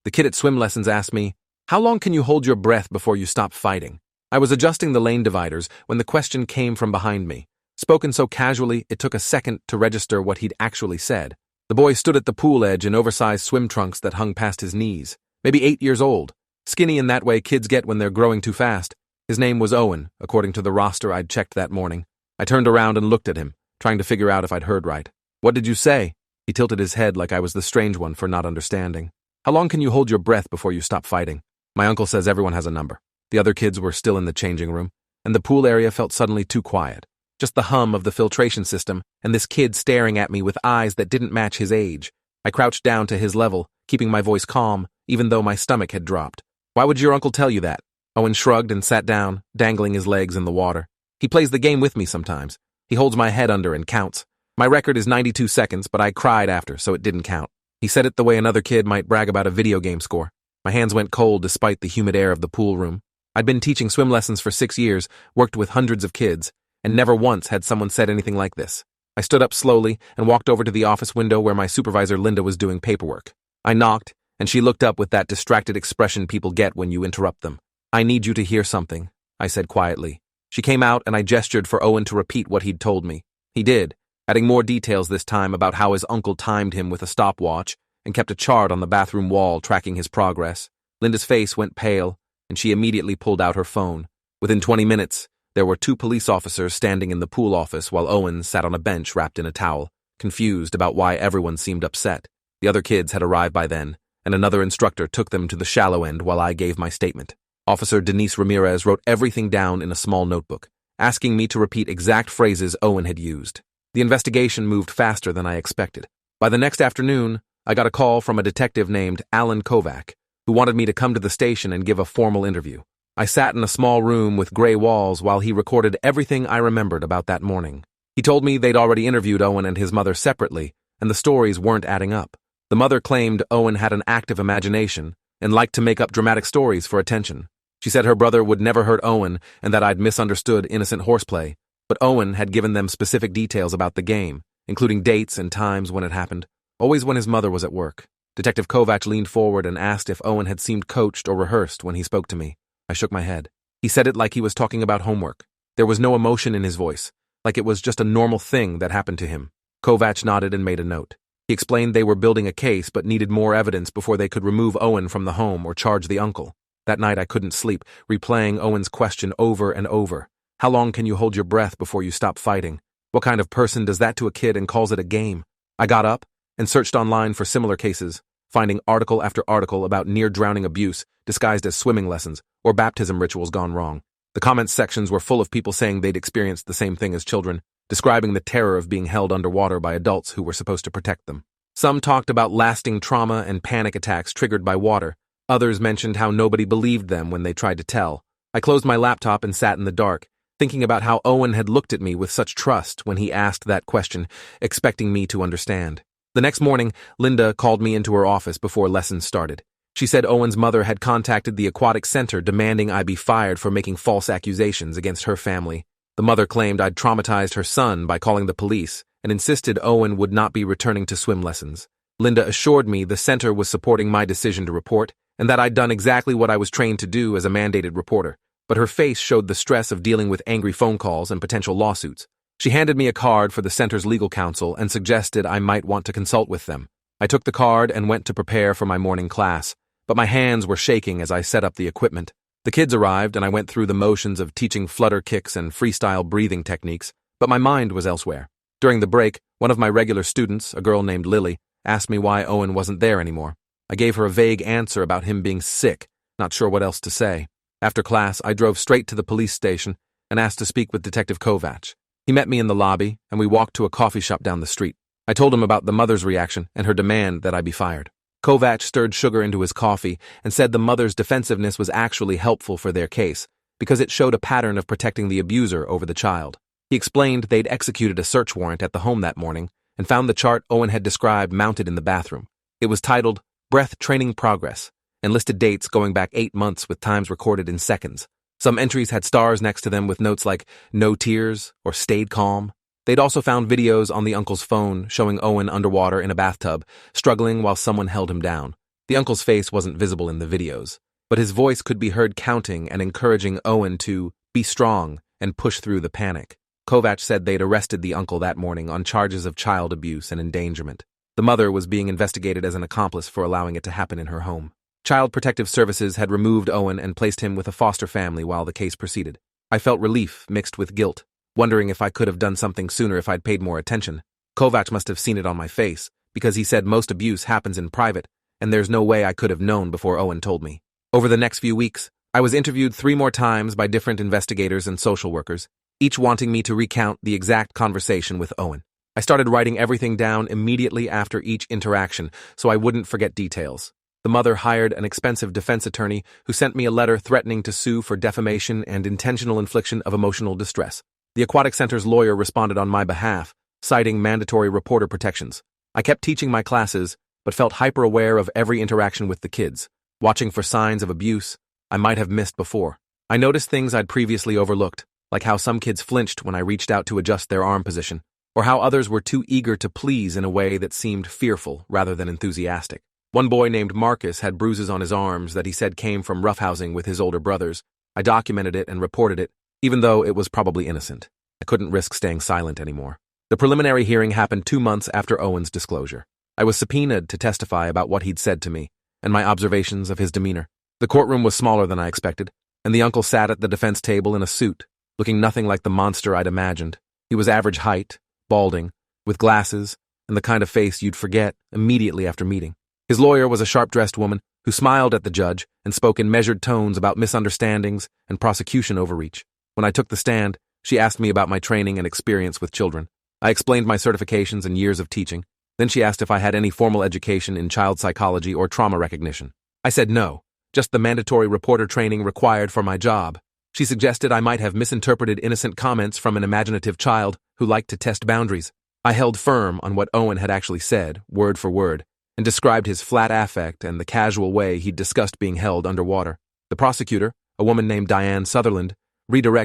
The kid at swim lessons asked me, "How long can you hold your breath before you stop fighting?" I was adjusting the lane dividers when the question came from behind me. Spoken so casually, it took a second to register what he'd actually said. The boy stood at the pool edge in oversized swim trunks that hung past his knees, maybe 8 years old, skinny in that way kids get when they're growing too fast. His name was Owen, according to the roster I'd checked that morning. I turned around and looked at him, trying to figure out if I'd heard right. "What did you say?" He tilted his head like I was the strange one for not understanding. "How long can you hold your breath before you stop fighting?" My uncle says everyone has a number. The other kids were still in the changing room, and the pool area felt suddenly too quiet. Just the hum of the filtration system, and this kid staring at me with eyes that didn't match his age. I crouched down to his level, keeping my voice calm, even though my stomach had dropped. "Why would your uncle tell you that?" Owen shrugged and sat down, dangling his legs in the water. "He plays the game with me sometimes. He holds my head under and counts. My record is 92 seconds, but I cried after, so it didn't count." He said it the way another kid might brag about a video game score. My hands went cold despite the humid air of the pool room. I'd been teaching swim lessons for 6 years, worked with hundreds of kids, and never once had someone said anything like this. I stood up slowly and walked over to the office window where my supervisor Linda was doing paperwork. I knocked, and she looked up with that distracted expression people get when you interrupt them. "I need you to hear something," I said quietly. She came out and I gestured for Owen to repeat what he'd told me. He did, adding more details this time about how his uncle timed him with a stopwatch and kept a chart on the bathroom wall tracking his progress. Linda's face went pale, and she immediately pulled out her phone. Within 20 minutes, there were 2 police officers standing in the pool office while Owen sat on a bench wrapped in a towel, confused about why everyone seemed upset. The other kids had arrived by then, and another instructor took them to the shallow end while I gave my statement. Officer Denise Ramirez wrote everything down in a small notebook, asking me to repeat exact phrases Owen had used. The investigation moved faster than I expected. By the next afternoon, I got a call from a detective named Alan Kovac, who wanted me to come to the station and give a formal interview. I sat in a small room with gray walls while he recorded everything I remembered about that morning. He told me they'd already interviewed Owen and his mother separately, and the stories weren't adding up. The mother claimed Owen had an active imagination and liked to make up dramatic stories for attention. She said her brother would never hurt Owen and that I'd misunderstood innocent horseplay, but Owen had given them specific details about the game, including dates and times when it happened, always when his mother was at work. Detective Kovac leaned forward and asked if Owen had seemed coached or rehearsed when he spoke to me. I shook my head. He said it like he was talking about homework. There was no emotion in his voice, like it was just a normal thing that happened to him. Kovac nodded and made a note. He explained they were building a case but needed more evidence before they could remove Owen from the home or charge the uncle. That night I couldn't sleep, replaying Owen's question over and over. How long can you hold your breath before you stop fighting? What kind of person does that to a kid and calls it a game? I got up and searched online for similar cases, finding article after article about near-drowning abuse disguised as swimming lessons or baptism rituals gone wrong. The comments sections were full of people saying they'd experienced the same thing as children, describing the terror of being held underwater by adults who were supposed to protect them. Some talked about lasting trauma and panic attacks triggered by water. Others mentioned how nobody believed them when they tried to tell. I closed my laptop and sat in the dark, thinking about how Owen had looked at me with such trust when he asked that question, expecting me to understand. The next morning, Linda called me into her office before lessons started. She said Owen's mother had contacted the aquatic center demanding I be fired for making false accusations against her family. The mother claimed I'd traumatized her son by calling the police and insisted Owen would not be returning to swim lessons. Linda assured me the center was supporting my decision to report and that I'd done exactly what I was trained to do as a mandated reporter, but her face showed the stress of dealing with angry phone calls and potential lawsuits. She handed me a card for the center's legal counsel and suggested I might want to consult with them. I took the card and went to prepare for my morning class, but my hands were shaking as I set up the equipment. The kids arrived and I went through the motions of teaching flutter kicks and freestyle breathing techniques, but my mind was elsewhere. During the break, one of my regular students, a girl named Lily, asked me why Owen wasn't there anymore. I gave her a vague answer about him being sick, not sure what else to say. After class, I drove straight to the police station and asked to speak with Detective Kovac. He met me in the lobby, and we walked to a coffee shop down the street. I told him about the mother's reaction and her demand that I be fired. Kovac stirred sugar into his coffee and said the mother's defensiveness was actually helpful for their case because it showed a pattern of protecting the abuser over the child. He explained they'd executed a search warrant at the home that morning and found the chart Owen had described mounted in the bathroom. It was titled Breath Training Progress and listed dates going back 8 months with times recorded in seconds. Some entries had stars next to them with notes like no tears or stayed calm. They'd also found videos on the uncle's phone showing Owen underwater in a bathtub, struggling while someone held him down. The uncle's face wasn't visible in the videos, but his voice could be heard counting and encouraging Owen to be strong and push through the panic. Kovac said they'd arrested the uncle that morning on charges of child abuse and endangerment. The mother was being investigated as an accomplice for allowing it to happen in her home. Child Protective Services had removed Owen and placed him with a foster family while the case proceeded. I felt relief mixed with guilt, wondering if I could have done something sooner if I'd paid more attention. Kovac must have seen it on my face, because he said most abuse happens in private, and there's no way I could have known before Owen told me. Over the next few weeks, I was interviewed 3 more times by different investigators and social workers, each wanting me to recount the exact conversation with Owen. I started writing everything down immediately after each interaction, so I wouldn't forget details. The mother hired an expensive defense attorney who sent me a letter threatening to sue for defamation and intentional infliction of emotional distress. The Aquatic Center's lawyer responded on my behalf, citing mandatory reporter protections. I kept teaching my classes, but felt hyper-aware of every interaction with the kids, watching for signs of abuse I might have missed before. I noticed things I'd previously overlooked, like how some kids flinched when I reached out to adjust their arm position, or how others were too eager to please in a way that seemed fearful rather than enthusiastic. One boy named Marcus had bruises on his arms that he said came from roughhousing with his older brothers. I documented it and reported it, even though it was probably innocent. I couldn't risk staying silent anymore. The preliminary hearing happened 2 months after Owen's disclosure. I was subpoenaed to testify about what he'd said to me and my observations of his demeanor. The courtroom was smaller than I expected, and the uncle sat at the defense table in a suit, looking nothing like the monster I'd imagined. He was average height, balding, with glasses, and the kind of face you'd forget immediately after meeting. His lawyer was a sharp-dressed woman who smiled at the judge and spoke in measured tones about misunderstandings and prosecution overreach. When I took the stand, she asked me about my training and experience with children. I explained my certifications and years of teaching. Then she asked if I had any formal education in child psychology or trauma recognition. I said no, just the mandatory reporter training required for my job. She suggested I might have misinterpreted innocent comments from an imaginative child who liked to test boundaries. I held firm on what Owen had actually said, word for word, and described his flat affect and the casual way he'd discussed being held underwater. The prosecutor, a woman named Diane Sutherland,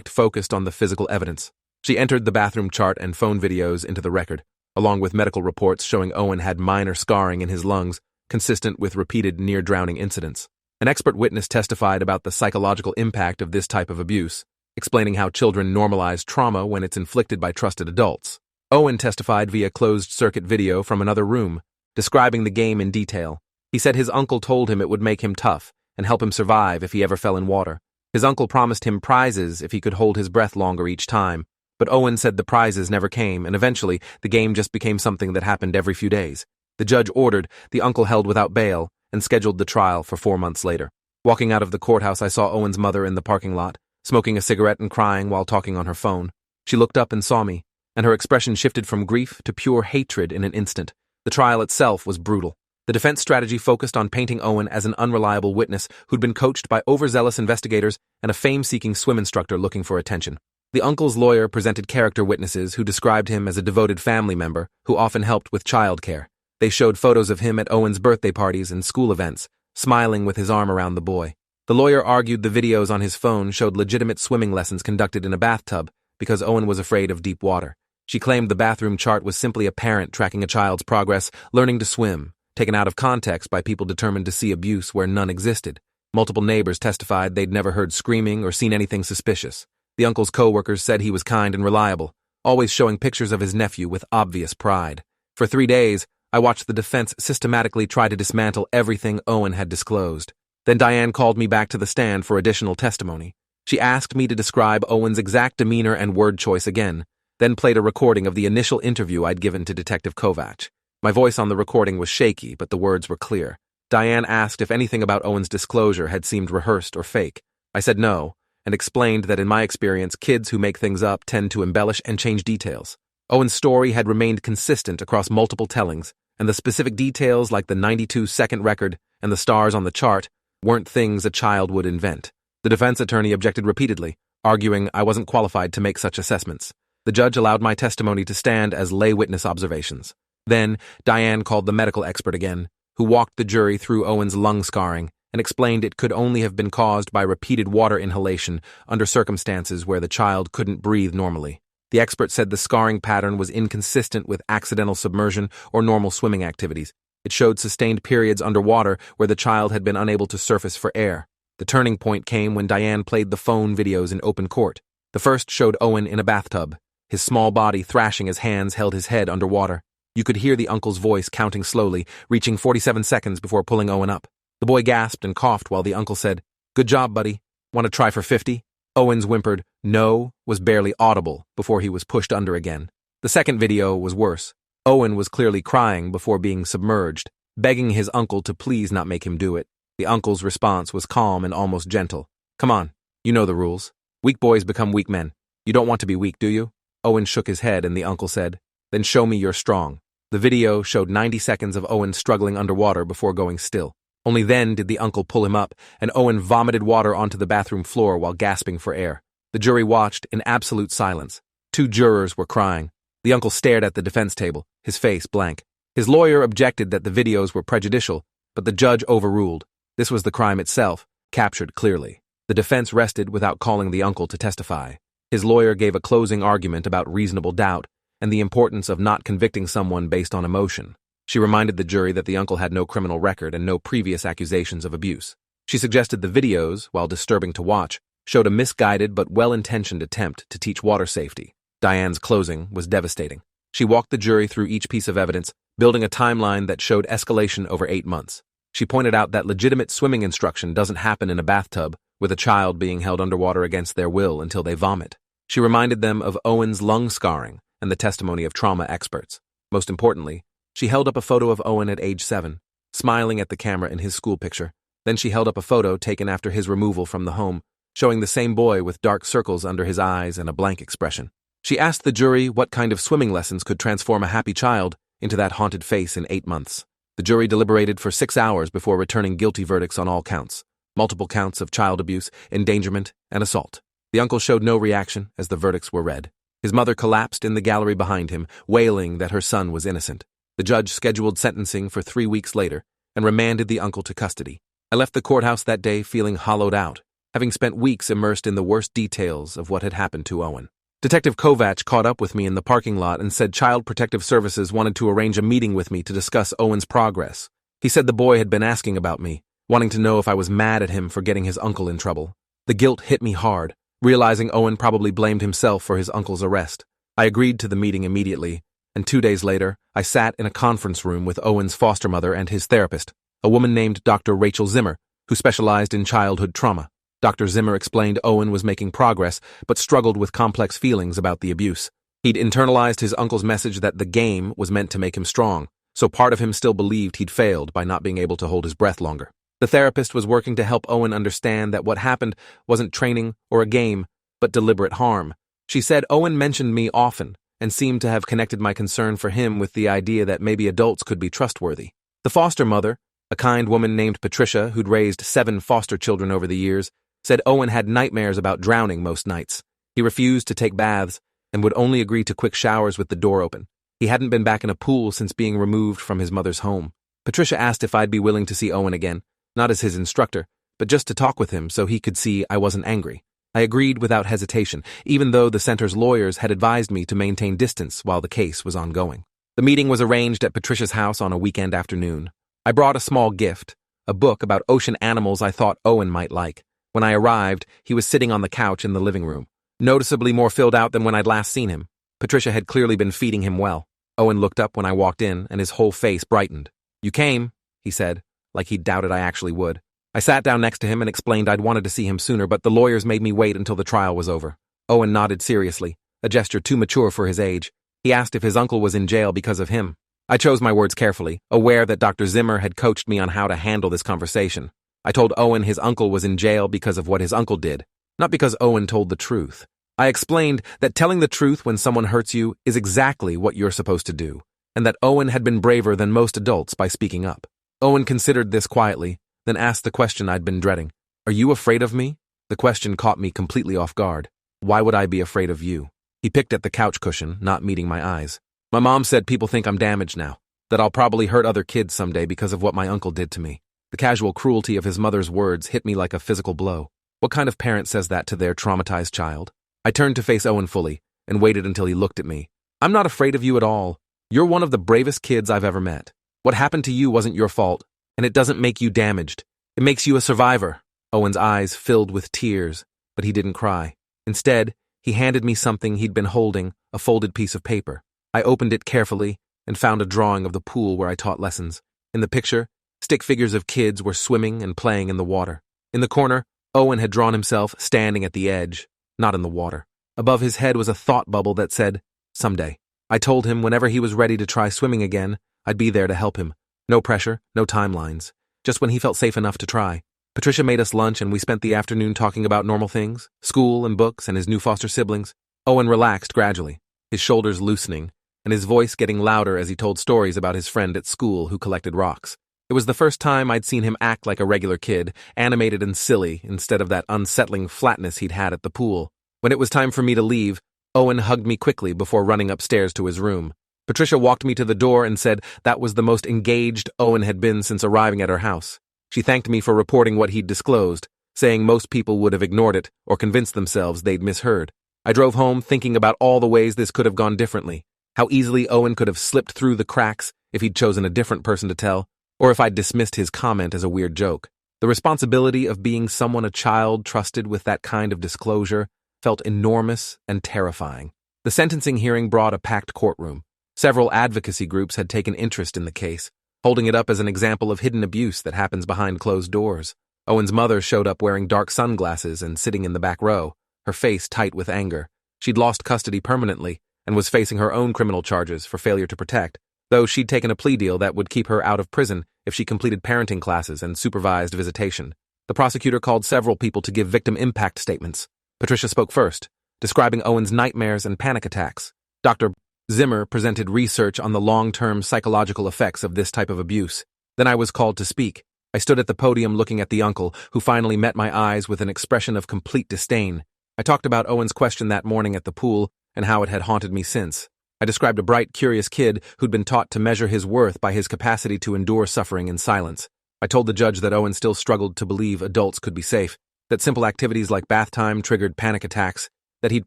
focused on the physical evidence. She entered the bathroom chart and phone videos into the record, along with medical reports showing Owen had minor scarring in his lungs, consistent with repeated near-drowning incidents. An expert witness testified about the psychological impact of this type of abuse, explaining how children normalize trauma when it's inflicted by trusted adults. Owen testified via closed-circuit video from another room, describing the game in detail. He said his uncle told him it would make him tough and help him survive if he ever fell in water. His uncle promised him prizes if he could hold his breath longer each time, but Owen said the prizes never came, and eventually the game just became something that happened every few days. The judge ordered the uncle held without bail and scheduled the trial for 4 months later. Walking out of the courthouse, I saw Owen's mother in the parking lot, smoking a cigarette and crying while talking on her phone. She looked up and saw me, and her expression shifted from grief to pure hatred in an instant. The trial itself was brutal. The defense strategy focused on painting Owen as an unreliable witness who'd been coached by overzealous investigators and a fame-seeking swim instructor looking for attention. The uncle's lawyer presented character witnesses who described him as a devoted family member who often helped with childcare. They showed photos of him at Owen's birthday parties and school events, smiling with his arm around the boy. The lawyer argued the videos on his phone showed legitimate swimming lessons conducted in a bathtub because Owen was afraid of deep water. She claimed the bathroom chart was simply a parent tracking a child's progress, learning to swim, taken out of context by people determined to see abuse where none existed. Multiple neighbors testified they'd never heard screaming or seen anything suspicious. The uncle's co-workers said he was kind and reliable, always showing pictures of his nephew with obvious pride. For 3 days, I watched the defense systematically try to dismantle everything Owen had disclosed. Then Diane called me back to the stand for additional testimony. She asked me to describe Owen's exact demeanor and word choice again, then played a recording of the initial interview I'd given to Detective Kovac. My voice on the recording was shaky, but the words were clear. Diane asked if anything about Owen's disclosure had seemed rehearsed or fake. I said no, and explained that in my experience, kids who make things up tend to embellish and change details. Owen's story had remained consistent across multiple tellings, and the specific details like the 92-second record and the stars on the chart weren't things a child would invent. The defense attorney objected repeatedly, arguing I wasn't qualified to make such assessments. The judge allowed my testimony to stand as lay witness observations. Then, Diane called the medical expert again, who walked the jury through Owen's lung scarring and explained it could only have been caused by repeated water inhalation under circumstances where the child couldn't breathe normally. The expert said the scarring pattern was inconsistent with accidental submersion or normal swimming activities. It showed sustained periods underwater where the child had been unable to surface for air. The turning point came when Diane played the phone videos in open court. The first showed Owen in a bathtub, his small body thrashing as hands held his head underwater. You could hear the uncle's voice counting slowly, reaching 47 seconds before pulling Owen up. The boy gasped and coughed while the uncle said, "Good job, buddy. Want to try for 50?" Owen's whimpered, "No," was barely audible before he was pushed under again. The second video was worse. Owen was clearly crying before being submerged, begging his uncle to please not make him do it. The uncle's response was calm and almost gentle. "Come on, you know the rules. Weak boys become weak men. You don't want to be weak, do you?" Owen shook his head and the uncle said, "Then show me you're strong." The video showed 90 seconds of Owen struggling underwater before going still. Only then did the uncle pull him up, and Owen vomited water onto the bathroom floor while gasping for air. The jury watched in absolute silence. 2 jurors were crying. The uncle stared at the defense table, his face blank. His lawyer objected that the videos were prejudicial, but the judge overruled. This was the crime itself, captured clearly. The defense rested without calling the uncle to testify. His lawyer gave a closing argument about reasonable doubt and the importance of not convicting someone based on emotion. She reminded the jury that the uncle had no criminal record and no previous accusations of abuse. She suggested the videos, while disturbing to watch, showed a misguided but well-intentioned attempt to teach water safety. Diane's closing was devastating. She walked the jury through each piece of evidence, building a timeline that showed escalation over 8 months. She pointed out that legitimate swimming instruction doesn't happen in a bathtub, with a child being held underwater against their will until they vomit. She reminded them of Owen's lung scarring and the testimony of trauma experts. Most importantly, she held up a photo of Owen at age 7, smiling at the camera in his school picture. Then she held up a photo taken after his removal from the home, showing the same boy with dark circles under his eyes and a blank expression. She asked the jury what kind of swimming lessons could transform a happy child into that haunted face in 8 months. The jury deliberated for 6 hours before returning guilty verdicts on all counts, multiple counts of child abuse, endangerment, and assault. The uncle showed no reaction as the verdicts were read. His mother collapsed in the gallery behind him, wailing that her son was innocent. The judge scheduled sentencing for 3 weeks later and remanded the uncle to custody. I left the courthouse that day feeling hollowed out, having spent weeks immersed in the worst details of what had happened to Owen. Detective Kovac caught up with me in the parking lot and said Child Protective Services wanted to arrange a meeting with me to discuss Owen's progress. He said the boy had been asking about me, wanting to know if I was mad at him for getting his uncle in trouble. The guilt hit me hard, realizing Owen probably blamed himself for his uncle's arrest. I agreed to the meeting immediately, and 2 days later, I sat in a conference room with Owen's foster mother and his therapist, a woman named Dr. Rachel Zimmer, who specialized in childhood trauma. Dr. Zimmer explained Owen was making progress, but struggled with complex feelings about the abuse. He'd internalized his uncle's message that the game was meant to make him strong, so part of him still believed he'd failed by not being able to hold his breath longer. The therapist was working to help Owen understand that what happened wasn't training or a game, but deliberate harm. She said Owen mentioned me often and seemed to have connected my concern for him with the idea that maybe adults could be trustworthy. The foster mother, a kind woman named Patricia who'd raised 7 foster children over the years, said Owen had nightmares about drowning most nights. He refused to take baths and would only agree to quick showers with the door open. He hadn't been back in a pool since being removed from his mother's home. Patricia asked if I'd be willing to see Owen again, not as his instructor, but just to talk with him so he could see I wasn't angry. I agreed without hesitation, even though the center's lawyers had advised me to maintain distance while the case was ongoing. The meeting was arranged at Patricia's house on a weekend afternoon. I brought a small gift, a book about ocean animals I thought Owen might like. When I arrived, he was sitting on the couch in the living room, noticeably more filled out than when I'd last seen him. Patricia had clearly been feeding him well. Owen looked up when I walked in, and his whole face brightened. "You came," he said, like he doubted I actually would. I sat down next to him and explained I'd wanted to see him sooner, but the lawyers made me wait until the trial was over. Owen nodded seriously, a gesture too mature for his age. He asked if his uncle was in jail because of him. I chose my words carefully, aware that Dr. Zimmer had coached me on how to handle this conversation. I told Owen his uncle was in jail because of what his uncle did, not because Owen told the truth. I explained that telling the truth when someone hurts you is exactly what you're supposed to do, and that Owen had been braver than most adults by speaking up. Owen considered this quietly, then asked the question I'd been dreading. "Are you afraid of me?" The question caught me completely off guard. Why would I be afraid of you? He picked at the couch cushion, not meeting my eyes. My mom said people think I'm damaged now, that I'll probably hurt other kids someday because of what my uncle did to me. The casual cruelty of his mother's words hit me like a physical blow. What kind of parent says that to their traumatized child? I turned to face Owen fully and waited until he looked at me. "I'm not afraid of you at all. You're one of the bravest kids I've ever met." What happened to you wasn't your fault, and it doesn't make you damaged. It makes you a survivor." Owen's eyes filled with tears, but he didn't cry. Instead, he handed me something he'd been holding, a folded piece of paper. I opened it carefully and found a drawing of the pool where I taught lessons. In the picture, stick figures of kids were swimming and playing in the water. In the corner, Owen had drawn himself standing at the edge, not in the water. Above his head was a thought bubble that said, "Someday." I told him whenever he was ready to try swimming again, I'd be there to help him. No pressure, no timelines. Just when he felt safe enough to try. Patricia made us lunch and we spent the afternoon talking about normal things, school and books and his new foster siblings. Owen relaxed gradually, his shoulders loosening, and his voice getting louder as he told stories about his friend at school who collected rocks. It was the first time I'd seen him act like a regular kid, animated and silly, instead of that unsettling flatness he'd had at the pool. When it was time for me to leave, Owen hugged me quickly before running upstairs to his room. Patricia walked me to the door and said that was the most engaged Owen had been since arriving at her house. She thanked me for reporting what he'd disclosed, saying most people would have ignored it or convinced themselves they'd misheard. I drove home thinking about all the ways this could have gone differently, how easily Owen could have slipped through the cracks if he'd chosen a different person to tell, or if I'd dismissed his comment as a weird joke. The responsibility of being someone a child trusted with that kind of disclosure felt enormous and terrifying. The sentencing hearing brought a packed courtroom. Several advocacy groups had taken interest in the case, holding it up as an example of hidden abuse that happens behind closed doors. Owen's mother showed up wearing dark sunglasses and sitting in the back row, her face tight with anger. She'd lost custody permanently and was facing her own criminal charges for failure to protect, though she'd taken a plea deal that would keep her out of prison if she completed parenting classes and supervised visitation. The prosecutor called several people to give victim impact statements. Patricia spoke first, describing Owen's nightmares and panic attacks. Dr. Zimmer presented research on the long-term psychological effects of this type of abuse. Then I was called to speak. I stood at the podium looking at the uncle, who finally met my eyes with an expression of complete disdain. I talked about Owen's question that morning at the pool and how it had haunted me since. I described a bright, curious kid who'd been taught to measure his worth by his capacity to endure suffering in silence. I told the judge that Owen still struggled to believe adults could be safe, that simple activities like bath time triggered panic attacks, that he'd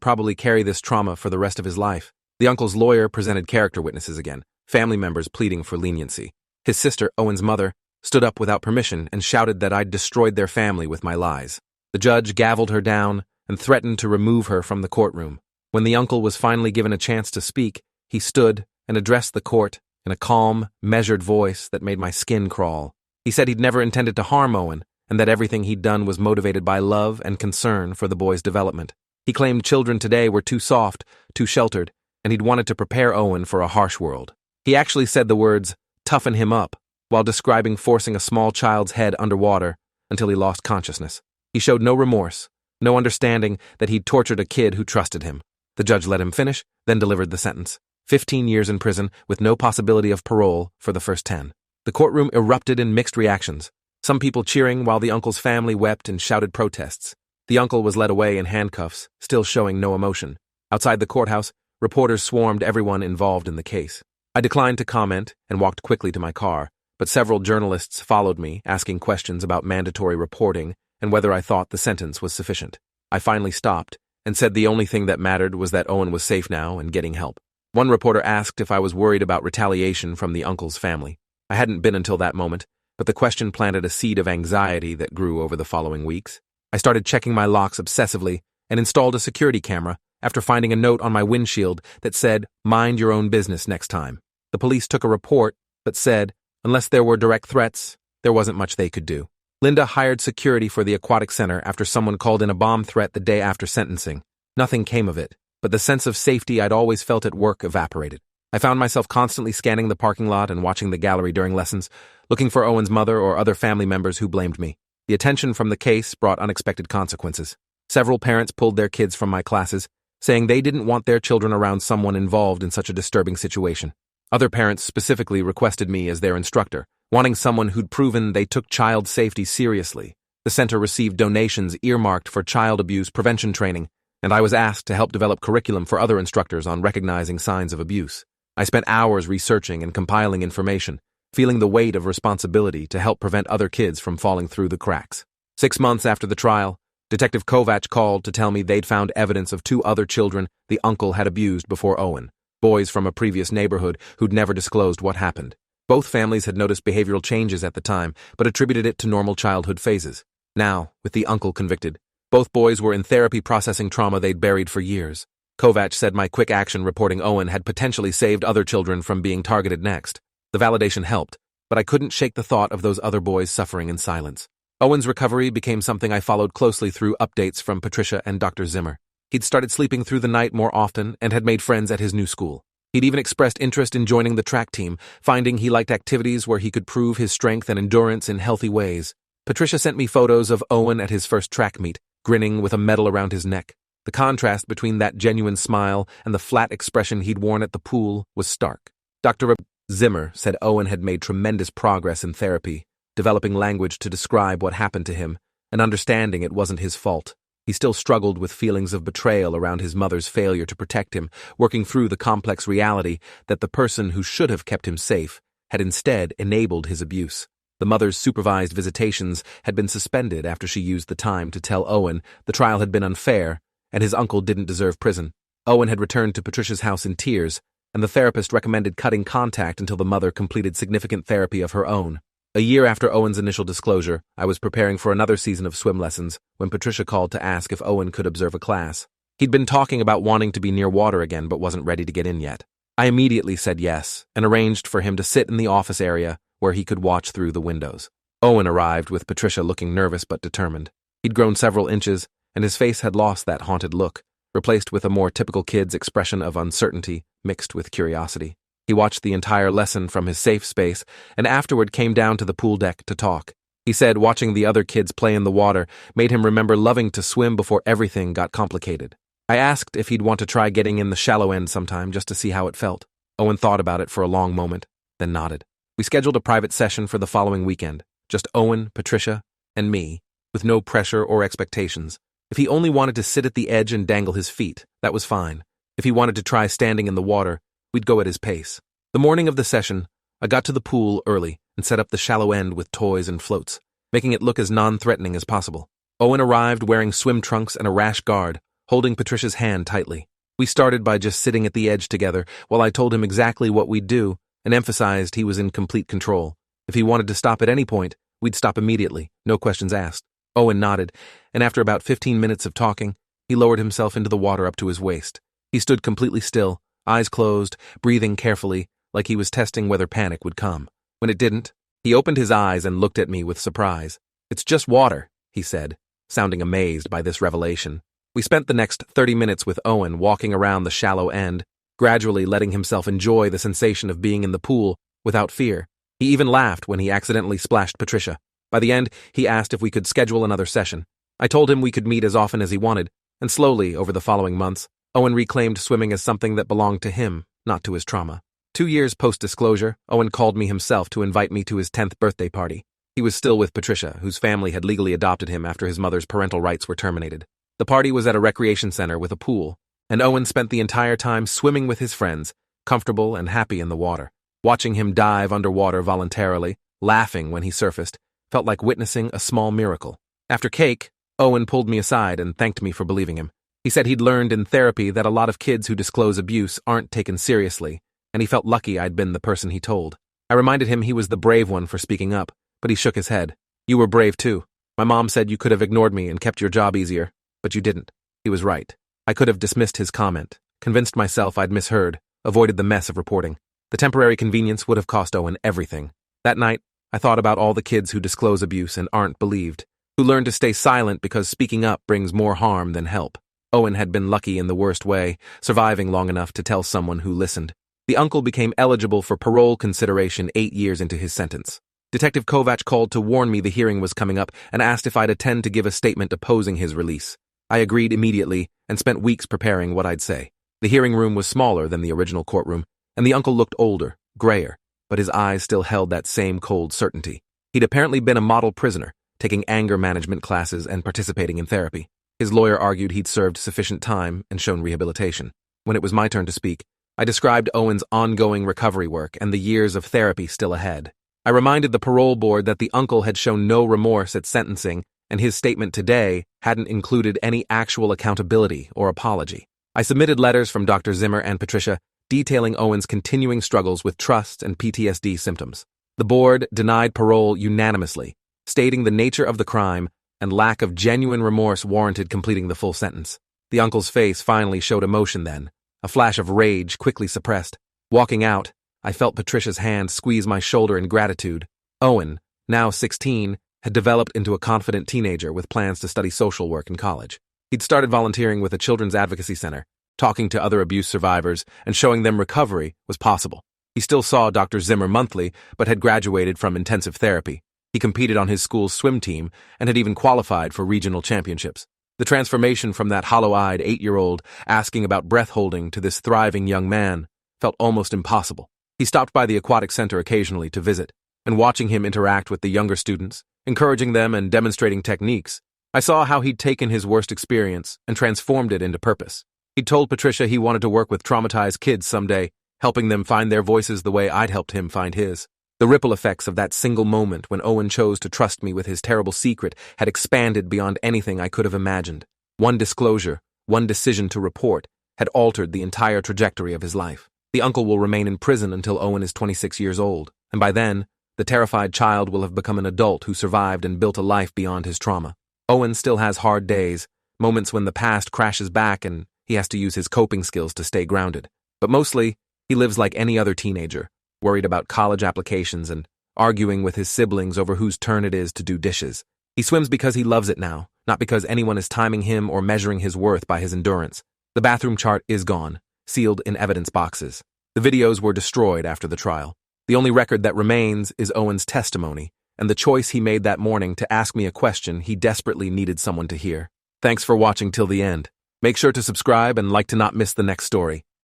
probably carry this trauma for the rest of his life. The uncle's lawyer presented character witnesses again, family members pleading for leniency. His sister, Owen's mother, stood up without permission and shouted that I'd destroyed their family with my lies. The judge gavelled her down and threatened to remove her from the courtroom. When the uncle was finally given a chance to speak, he stood and addressed the court in a calm, measured voice that made my skin crawl. He said he'd never intended to harm Owen and that everything he'd done was motivated by love and concern for the boy's development. He claimed children today were too soft, too sheltered, and he'd wanted to prepare Owen for a harsh world. He actually said the words, "toughen him up," while describing forcing a small child's head underwater until he lost consciousness. He showed no remorse, no understanding that he'd tortured a kid who trusted him. The judge let him finish, then delivered the sentence. 15 years in prison with no possibility of parole for the first 10. The courtroom erupted in mixed reactions, some people cheering while the uncle's family wept and shouted protests. The uncle was led away in handcuffs, still showing no emotion. Outside the courthouse, reporters swarmed everyone involved in the case. I declined to comment and walked quickly to my car, but several journalists followed me, asking questions about mandatory reporting and whether I thought the sentence was sufficient. I finally stopped and said the only thing that mattered was that Owen was safe now and getting help. One reporter asked if I was worried about retaliation from the uncle's family. I hadn't been until that moment, but the question planted a seed of anxiety that grew over the following weeks. I started checking my locks obsessively and installed a security camera after finding a note on my windshield that said, "Mind your own business next time." The police took a report, but said, unless there were direct threats, there wasn't much they could do. Linda hired security for the aquatic center after someone called in a bomb threat the day after sentencing. Nothing came of it, but the sense of safety I'd always felt at work evaporated. I found myself constantly scanning the parking lot and watching the gallery during lessons, looking for Owen's mother or other family members who blamed me. The attention from the case brought unexpected consequences. Several parents pulled their kids from my classes, saying they didn't want their children around someone involved in such a disturbing situation. Other parents specifically requested me as their instructor, wanting someone who'd proven they took child safety seriously. The center received donations earmarked for child abuse prevention training, and I was asked to help develop curriculum for other instructors on recognizing signs of abuse. I spent hours researching and compiling information, feeling the weight of responsibility to help prevent other kids from falling through the cracks. 6 months after the trial, Detective Kovac called to tell me they'd found evidence of 2 other children the uncle had abused before Owen, boys from a previous neighborhood who'd never disclosed what happened. Both families had noticed behavioral changes at the time, but attributed it to normal childhood phases. Now, with the uncle convicted, both boys were in therapy processing trauma they'd buried for years. Kovac said my quick action reporting Owen had potentially saved other children from being targeted next. The validation helped, but I couldn't shake the thought of those other boys suffering in silence. Owen's recovery became something I followed closely through updates from Patricia and Dr. Zimmer. He'd started sleeping through the night more often and had made friends at his new school. He'd even expressed interest in joining the track team, finding he liked activities where he could prove his strength and endurance in healthy ways. Patricia sent me photos of Owen at his first track meet, grinning with a medal around his neck. The contrast between that genuine smile and the flat expression he'd worn at the pool was stark. Dr. Zimmer said Owen had made tremendous progress in therapy, developing language to describe what happened to him, and understanding it wasn't his fault. He still struggled with feelings of betrayal around his mother's failure to protect him, working through the complex reality that the person who should have kept him safe had instead enabled his abuse. The mother's supervised visitations had been suspended after she used the time to tell Owen the trial had been unfair and his uncle didn't deserve prison. Owen had returned to Patricia's house in tears, and the therapist recommended cutting contact until the mother completed significant therapy of her own. A year after Owen's initial disclosure, I was preparing for another season of swim lessons when Patricia called to ask if Owen could observe a class. He'd been talking about wanting to be near water again but wasn't ready to get in yet. I immediately said yes and arranged for him to sit in the office area where he could watch through the windows. Owen arrived with Patricia looking nervous but determined. He'd grown several inches, and his face had lost that haunted look, replaced with a more typical kid's expression of uncertainty mixed with curiosity. He watched the entire lesson from his safe space and afterward came down to the pool deck to talk. He said watching the other kids play in the water made him remember loving to swim before everything got complicated. I asked if he'd want to try getting in the shallow end sometime just to see how it felt. Owen thought about it for a long moment, then nodded. We scheduled a private session for the following weekend, just Owen, Patricia, and me, with no pressure or expectations. If he only wanted to sit at the edge and dangle his feet, that was fine. If he wanted to try standing in the water, we'd go at his pace. The morning of the session, I got to the pool early and set up the shallow end with toys and floats, making it look as non-threatening as possible. Owen arrived wearing swim trunks and a rash guard, holding Patricia's hand tightly. We started by just sitting at the edge together while I told him exactly what we'd do and emphasized he was in complete control. If he wanted to stop at any point, we'd stop immediately, no questions asked. Owen nodded, and after about 15 minutes of talking, he lowered himself into the water up to his waist. He stood completely still, eyes closed, breathing carefully, like he was testing whether panic would come. When it didn't, he opened his eyes and looked at me with surprise. "It's just water," he said, sounding amazed by this revelation. We spent the next 30 minutes with Owen walking around the shallow end, gradually letting himself enjoy the sensation of being in the pool without fear. He even laughed when he accidentally splashed Patricia. By the end, he asked if we could schedule another session. I told him we could meet as often as he wanted, and slowly, over the following months, Owen reclaimed swimming as something that belonged to him, not to his trauma. 2 years post-disclosure, Owen called me himself to invite me to his 10th birthday party. He was still with Patricia, whose family had legally adopted him after his mother's parental rights were terminated. The party was at a recreation center with a pool, and Owen spent the entire time swimming with his friends, comfortable and happy in the water. Watching him dive underwater voluntarily, laughing when he surfaced, felt like witnessing a small miracle. After cake, Owen pulled me aside and thanked me for believing him. He said he'd learned in therapy that a lot of kids who disclose abuse aren't taken seriously, and he felt lucky I'd been the person he told. I reminded him he was the brave one for speaking up, but he shook his head. "You were brave too. My mom said you could have ignored me and kept your job easier, but you didn't." He was right. I could have dismissed his comment, convinced myself I'd misheard, avoided the mess of reporting. The temporary convenience would have cost Owen everything. That night, I thought about all the kids who disclose abuse and aren't believed, who learn to stay silent because speaking up brings more harm than help. Owen had been lucky in the worst way, surviving long enough to tell someone who listened. The uncle became eligible for parole consideration 8 years into his sentence. Detective Kovac called to warn me the hearing was coming up and asked if I'd attend to give a statement opposing his release. I agreed immediately and spent weeks preparing what I'd say. The hearing room was smaller than the original courtroom, and the uncle looked older, grayer, but his eyes still held that same cold certainty. He'd apparently been a model prisoner, taking anger management classes and participating in therapy. His lawyer argued he'd served sufficient time and shown rehabilitation. When it was my turn to speak, I described Owen's ongoing recovery work and the years of therapy still ahead. I reminded the parole board that the uncle had shown no remorse at sentencing, and his statement today hadn't included any actual accountability or apology. I submitted letters from Dr. Zimmer and Patricia detailing Owen's continuing struggles with trust and PTSD symptoms. The board denied parole unanimously, stating the nature of the crime and lack of genuine remorse warranted completing the full sentence. The uncle's face finally showed emotion then, a flash of rage quickly suppressed. Walking out, I felt Patricia's hand squeeze my shoulder in gratitude. Owen, now 16, had developed into a confident teenager with plans to study social work in college. He'd started volunteering with a children's advocacy center, talking to other abuse survivors and showing them recovery was possible. He still saw Dr. Zimmer monthly, but had graduated from intensive therapy. He competed on his school's swim team and had even qualified for regional championships. The transformation from that hollow-eyed 8-year-old asking about breath holding to this thriving young man felt almost impossible. He stopped by the aquatic center occasionally to visit, and watching him interact with the younger students, encouraging them and demonstrating techniques, I saw how he'd taken his worst experience and transformed it into purpose. He'd told Patricia he wanted to work with traumatized kids someday, helping them find their voices the way I'd helped him find his. The ripple effects of that single moment when Owen chose to trust me with his terrible secret had expanded beyond anything I could have imagined. One disclosure, one decision to report, had altered the entire trajectory of his life. The uncle will remain in prison until Owen is 26 years old, and by then, the terrified child will have become an adult who survived and built a life beyond his trauma. Owen still has hard days, moments when the past crashes back and he has to use his coping skills to stay grounded. But mostly, he lives like any other teenager, worried about college applications and arguing with his siblings over whose turn it is to do dishes. He swims because he loves it now, not because anyone is timing him or measuring his worth by his endurance. The bathroom chart is gone, sealed in evidence boxes. The videos were destroyed after the trial. The only record that remains is Owen's testimony, and the choice he made that morning to ask me a question he desperately needed someone to hear. Thanks for watching till the end. Make sure to subscribe and like to not miss the next story.